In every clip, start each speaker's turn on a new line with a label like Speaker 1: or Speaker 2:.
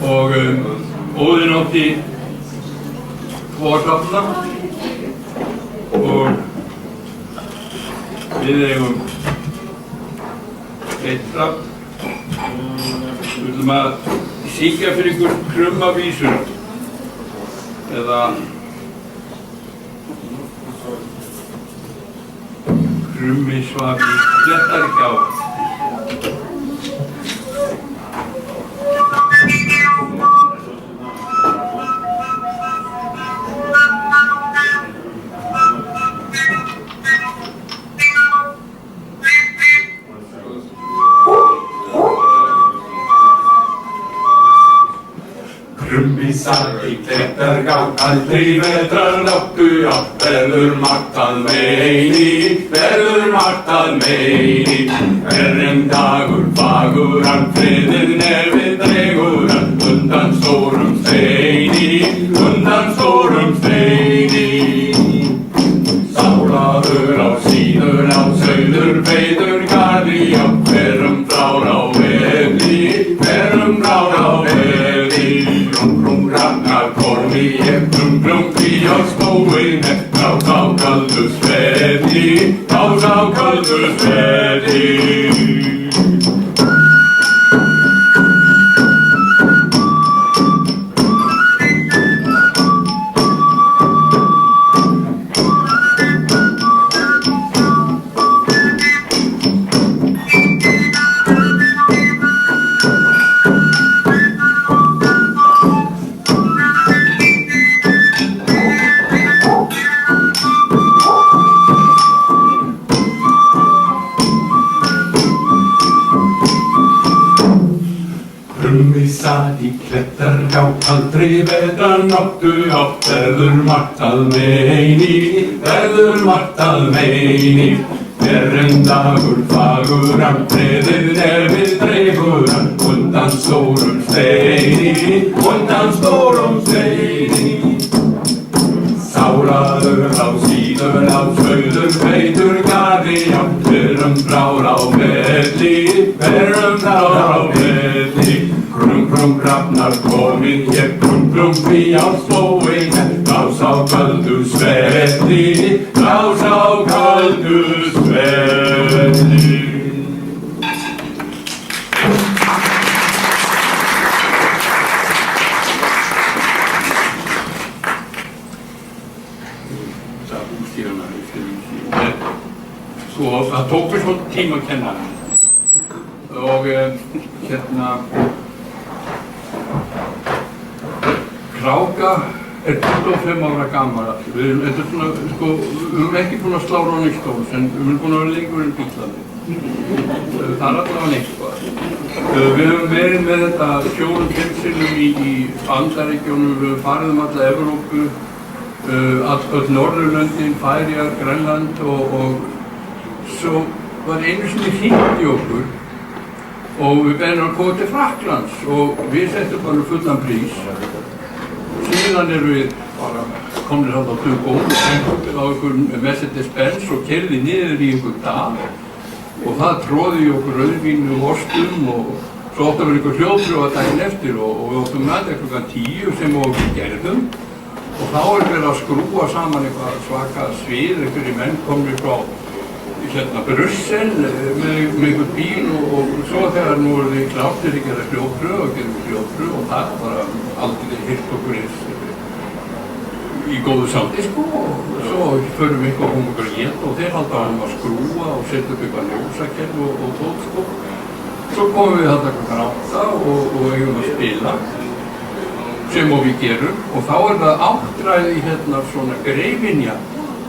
Speaker 1: og Óðinn átti 2 hrafna og við eigum 1 hrafn. Við ætlum að syngja fyrir ykkur krummavísur eða krummi svaf í Klettargjá.
Speaker 2: Krummi sat í Klettargjá, aldrei vetrarnáttu átt, verður margt að meini, verður margt að meini. En dagur fagur hann friðið nefið dregur hann undan stórum steini, undan stórum steini. Sálaður á síður á sauður feiður garði á hverum frár á veði, hverum frár á veði. Ragnar kormi ég brumpi á skóin á kaldu sveði, á kaldu sveði. Krummi sat í Klettargjá, aldrei vetrarnáttu átt, verður margt að meini, verður margt að meini. En dagur fagur hann friðið nefið dregur hann undan stórum steini, undan stórum steini. Sálaður á síður á sauður feitur garði á hverum frár á veði, hverum frár á veði. Krum hrafnar komin hér, krumpi á slóin, blás á kaldu sveði, blás á kaldu sveði. Svo það tók mér svona tíma að kenna og Kráka 25 ára gammal. Við erum ekki búin að slá Rolling Stones en við erum búin að vera lengur en Bílarnir. Það er allavega eitthvað. Við höfum verið með þetta 4-5 sinnum í Bandaríkjunum, við höfum farið alla Evrópu, öll Norðurlöndin, Færeyjar, Grænland og svo var einu sinni hringt í okkur og við beðum að koma til Frakklands og við settum bara fullan prís. Síðan erum við bara komnir á Dugó á einhver Mercedes-Benz og keyrði niður í einhver dal og það tróði í okkur rauðvínu og ostum og svo átti að vera einhver hljóðpröfa daginn eftir og við áttum með þetta klukkan 10 sem við gerðum og þá erum við að skrúa saman eitthvað svaka svið, einhverjir menn komnir frá Brussel með einhvern bíl og svo þegar nú voru þið klártir að gera hljóðpröfu og gerum hljóðpröfu og það bara aldrei hirt okkur eins í góðu sátti og svo förum við eitthvað og komum okkur að geta og þeir halda að skrúa og setja upp eitthvað ljósakerfi og tótt Svo komum við þarna klukkan 8 og eigum að spila sem við gerum og þá það áttræði svona Greifinja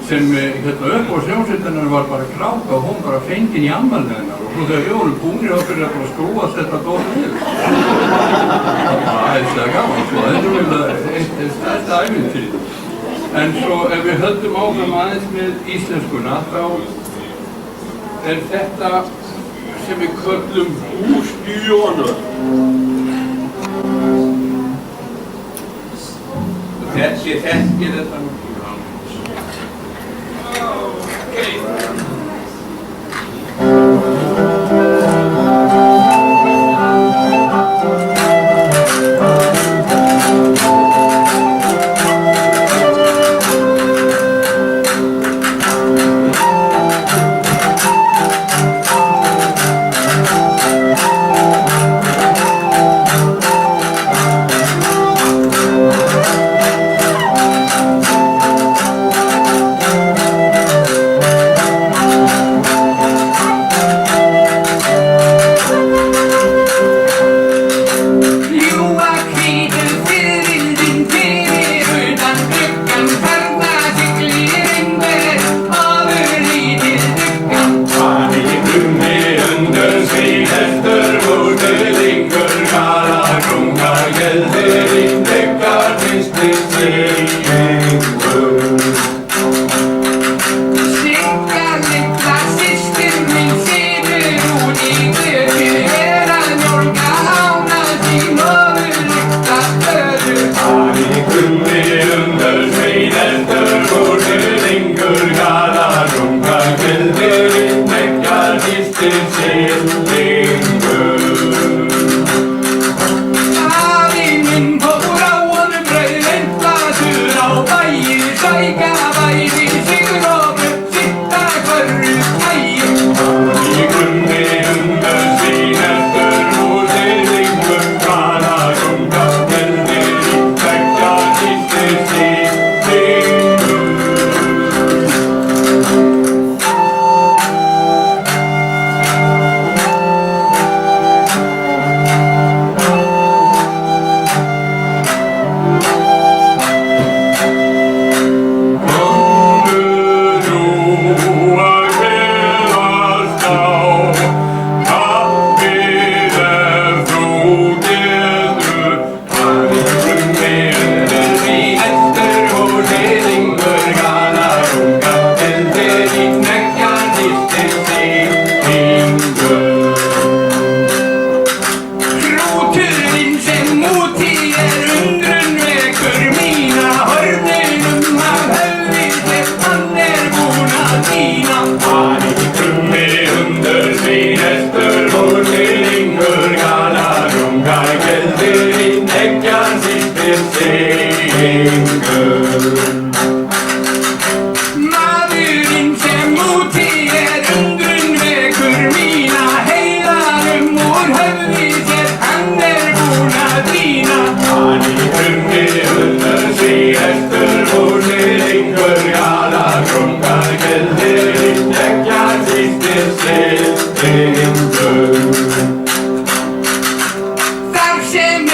Speaker 2: sem upp á hljómsveitarnar var bara Kráka og hún bara fengin í afmælið hennar og svo þegar við vorum búnir þá fyrir að skrúa þetta dót niður. Það var æðislega gaman sko, þetta er eitt stærsta ævintýrið. En svo ef við höldum áfram aðeins með íslenskuna þá þetta sem við köllum húsbjónur. Þessi þekkir þetta nú.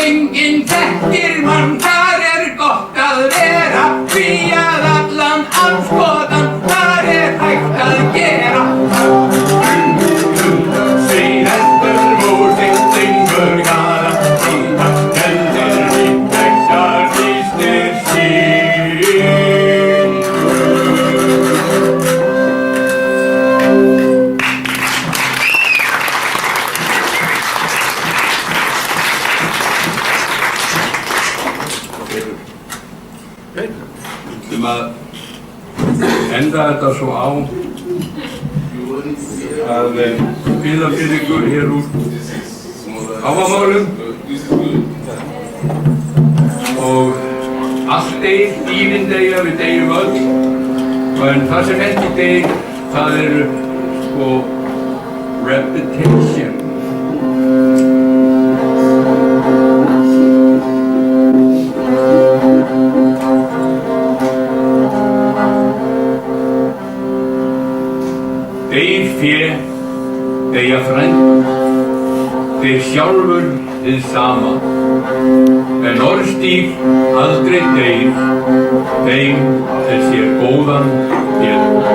Speaker 2: enginn þekkir mann, þar gott að vera, því að allan andskotan þar hægt að gera. Síðastur músík syngur gala, síðan heldur líkveiktar vísnir sín. Að enda þetta svo á að biðja fyrir ykkur hér úr Hávamálum og allt deyr, dýrin deyja, við deyjum öll, en það sem ekki deyr, það eru sko repetition. Deyr fé, deyja frænd, deyr sjálfur hið sama, en orðstír aldrei deyr, þeim sér góðan getur.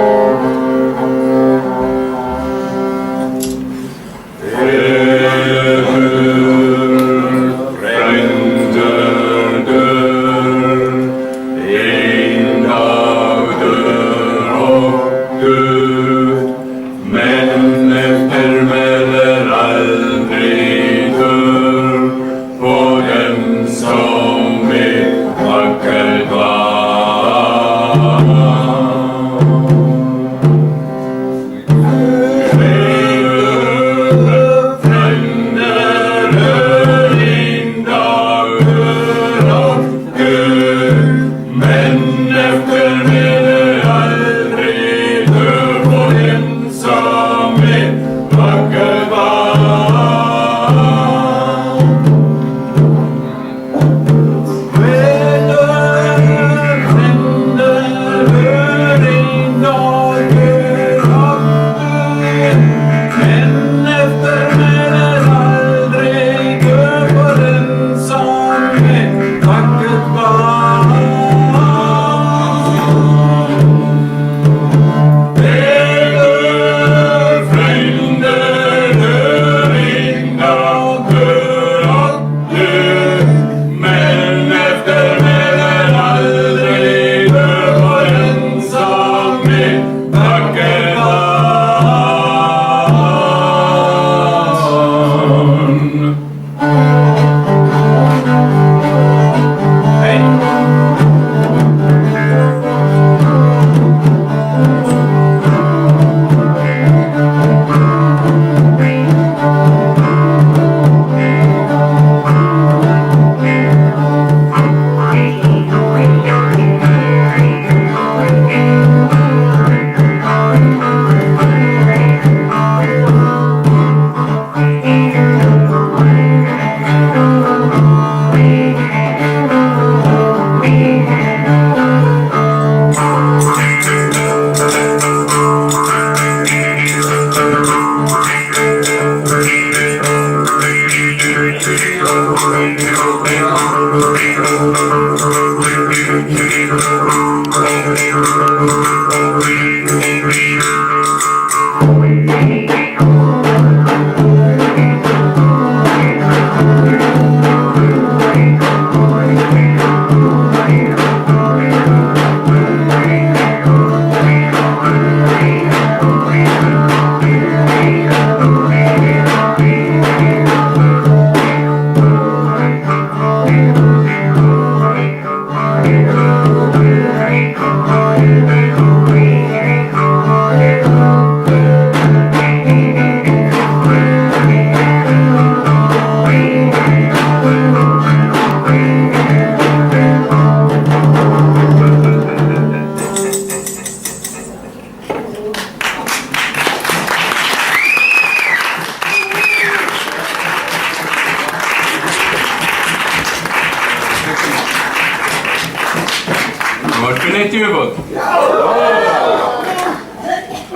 Speaker 2: Neitt í viðbót? Já!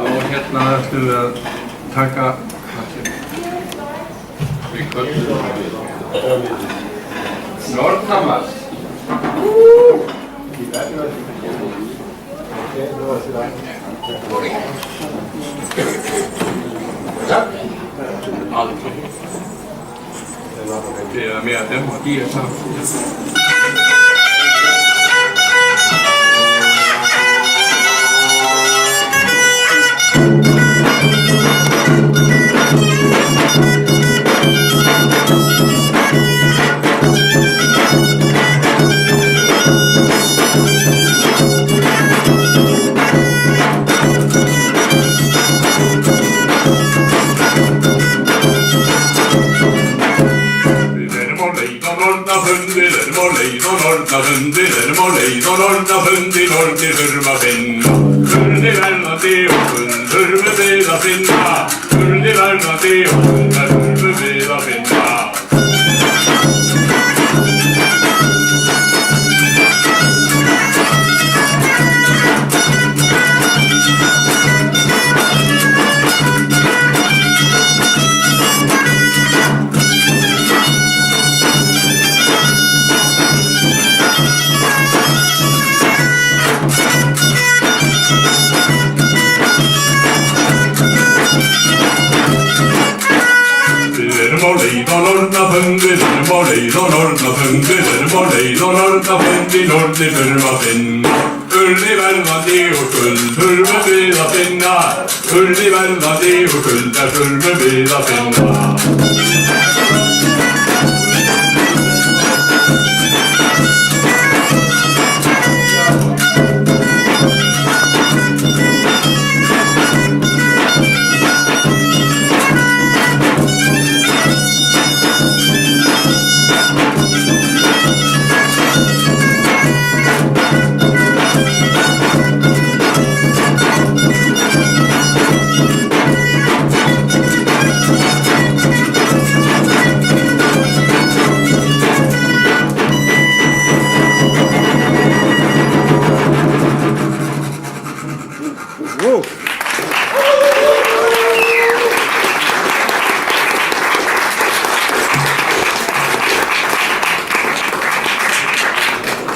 Speaker 2: Og hérna ætlum við að taka við köllum
Speaker 1: Nordhamar. Aldrig. Det er mere dem, og de er sammen.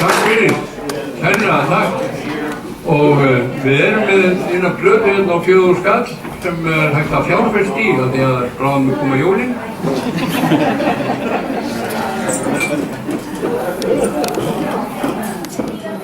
Speaker 1: Takk fyrir, kærlega takk. Og við erum með eina plötu hérna á 4 skall sem er hægt að fjárfesta í af því að bráðum koma jólin.